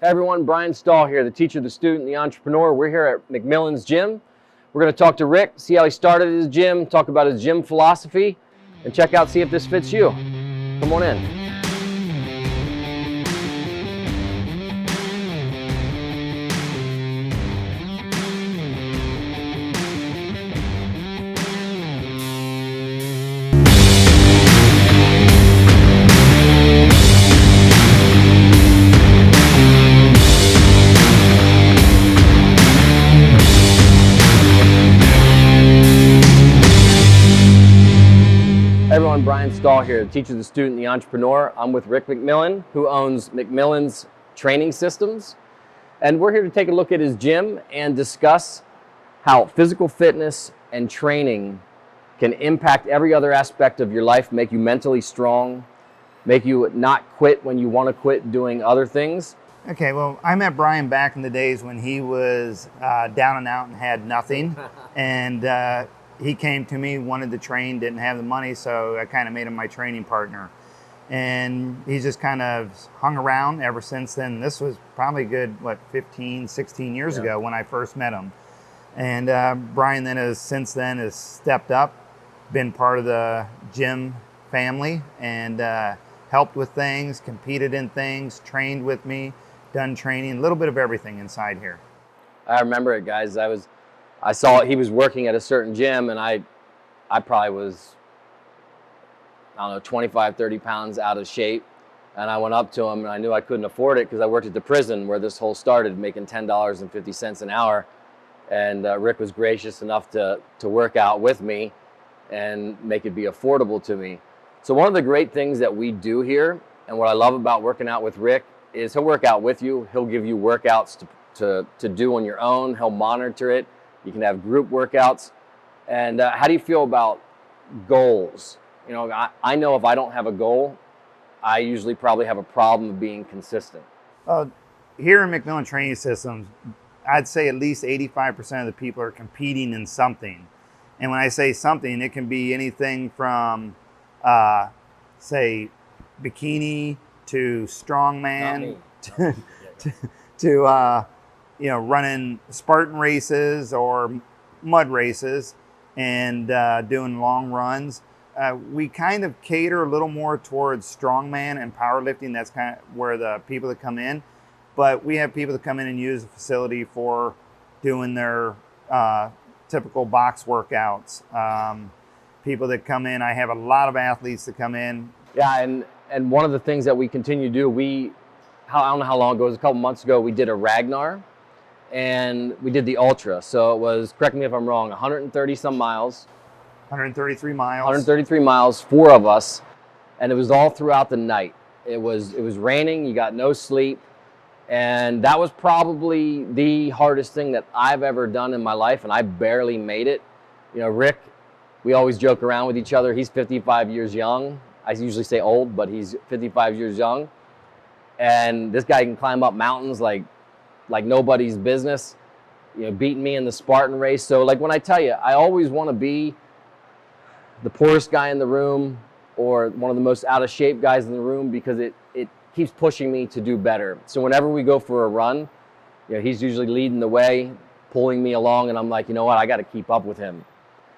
Hey everyone, Bryan Stahl here, the teacher, the student, the entrepreneur. We're here at McMillan's gym. We're going to talk to Rick, see how he started his gym, talk about his gym philosophy, and check out, see if this fits you. Come on in. Everyone, Bryan Stahl here, the teacher, the student, the entrepreneur. I'm with Rick McMillan, who owns McMillan's Training Systems. And we're here to take a look at his gym and discuss how physical fitness and training can impact every other aspect of your life, make you mentally strong, make you not quit when you want to quit doing other things. Okay, well, I met Bryan back in the days when he was down and out and had nothing. And he came to me, wanted to train, didn't have the money, so I kind of made him my training partner. And he's just kind of hung around ever since then. This was probably good, 15, 16 years ago when I first met him. And Bryan then since then has stepped up, been part of the gym family, and helped with things, competed in things, trained with me, done training, a little bit of everything inside here. I remember it, guys. I saw he was working at a certain gym, and I probably was, I don't know, 25, 30 pounds out of shape. And I went up to him, and I knew I couldn't afford it because I worked at the prison where this whole started, making $10.50 an hour. And Rick was gracious enough to work out with me and make it be affordable to me. So one of the great things that we do here, and what I love about working out with Rick, is he'll work out with you. He'll give you workouts to do on your own. He'll monitor it. You can have group workouts. And how do you feel about goals? You know, I know if I don't have a goal, I usually probably have a problem of being consistent. Here in McMillan Training Systems, I'd say at least 85% of the people are competing in something. And when I say something, it can be anything from, say, bikini to strongman to running Spartan races or mud races and doing long runs. We kind of cater a little more towards strongman and powerlifting. That's kind of where the people that come in. But we have people that come in and use the facility for doing their typical box workouts. People that come in, I have a lot of athletes that come in. Yeah, and one of the things that we continue to do, I don't know how long ago, it was a couple months ago, we did a Ragnar. And we did the ultra. So it was, correct me if I'm wrong, 130 some miles. 133 miles. 133 miles, 4 of us. And it was all throughout the night. It was raining, you got no sleep. And that was probably the hardest thing that I've ever done in my life, and I barely made it. You know, Rick, we always joke around with each other. He's 55 years young. I usually say old, but he's 55 years young. And this guy can climb up mountains like nobody's business, beating me in the Spartan race. So like when I tell you, I always want to be the poorest guy in the room or one of the most out of shape guys in the room because it keeps pushing me to do better. So whenever we go for a run, he's usually leading the way, pulling me along, and I'm like, you know what, I got to keep up with him.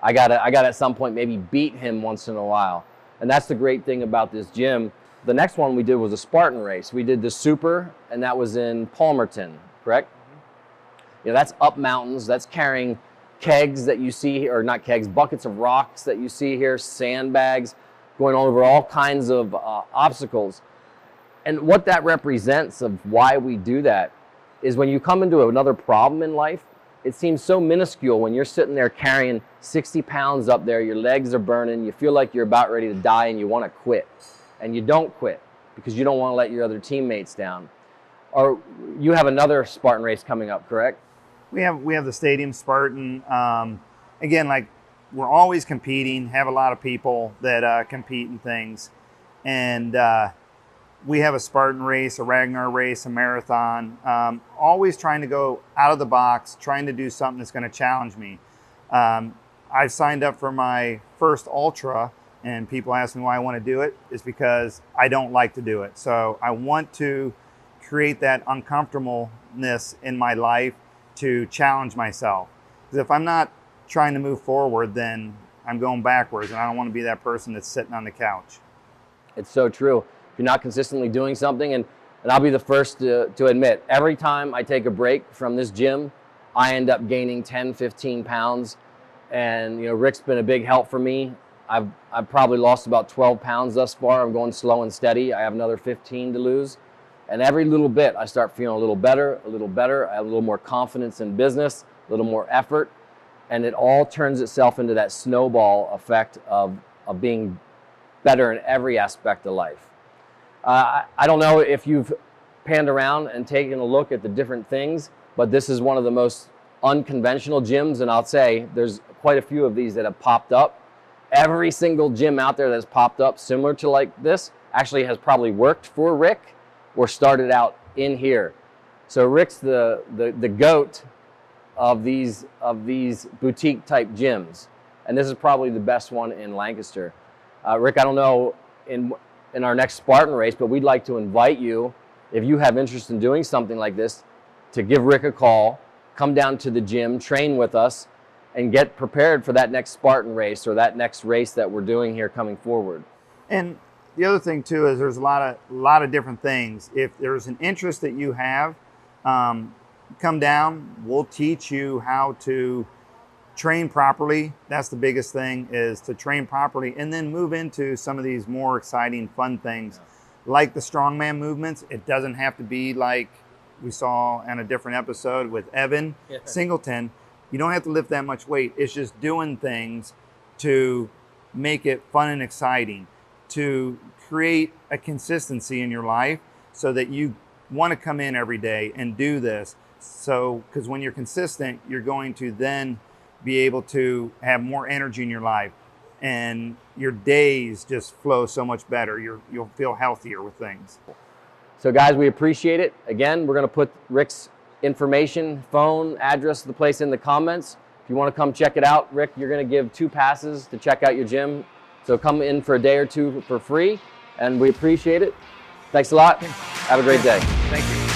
I got at some point maybe beat him once in a while. And that's the great thing about this gym. The next one we did was a Spartan race. We did the Super, and that was in Palmerton, correct? That's up mountains. That's carrying kegs that you see here, or not kegs, buckets of rocks that you see here, sandbags, going over all kinds of obstacles. And what that represents of why we do that is when you come into another problem in life, it seems so minuscule when you're sitting there carrying 60 pounds up there, your legs are burning, you feel like you're about ready to die and you want to quit. And you don't quit because you don't want to let your other teammates down. Or you have another Spartan race coming up, correct? We have the Stadium Spartan. Again, like we're always competing, have a lot of people that compete in things. And we have a Spartan race, a Ragnar race, a marathon, always trying to go out of the box, trying to do something that's going to challenge me. I've signed up for my first ultra, and people ask me why I want to do it. It's because I don't like to do it. So I want to create that uncomfortableness in my life to challenge myself. Because if I'm not trying to move forward, then I'm going backwards, and I don't want to be that person that's sitting on the couch. It's so true. If you're not consistently doing something, and I'll be the first to admit, every time I take a break from this gym, I end up gaining 10, 15 pounds. And Rick's been a big help for me. I've probably lost about 12 pounds thus far. I'm going slow and steady. I have another 15 to lose. And every little bit, I start feeling a little better. I have a little more confidence in business, a little more effort. And it all turns itself into that snowball effect of being better in every aspect of life. I don't know if you've panned around and taken a look at the different things, but this is one of the most unconventional gyms, and I'll say there's quite a few of these that have popped up. Every single gym out there that's popped up similar to like this actually has probably worked for Rick or started out in here. So Rick's the goat of these boutique type gyms, and this is probably the best one in Lancaster. Rick, I don't know in our next Spartan race, but we'd like to invite you, if you have interest in doing something like this, to give Rick a call, come down to the gym, train with us, and get prepared for that next Spartan race or that next race that we're doing here coming forward. And the other thing too is there's a lot of different things. If there's an interest that you have, come down. We'll teach you how to train properly. That's the biggest thing, is to train properly, and then move into some of these more exciting, fun things, like the strongman movements. It doesn't have to be like we saw on a different episode with Evan Singleton. You don't have to lift that much weight. It's just doing things to make it fun and exciting, to create a consistency in your life so that you want to come in every day and do this. So, because when you're consistent, you're going to then be able to have more energy in your life, and your days just flow so much better. You'll feel healthier with things. So guys, we appreciate it. Again, we're going to put Rick's information, phone, address of the place in the comments. If you want to come check it out, Rick, you're going to give 2 passes to check out your gym. So come in for a day or 2 for free, and we appreciate it. Thanks a lot. Have a great day. Thank you.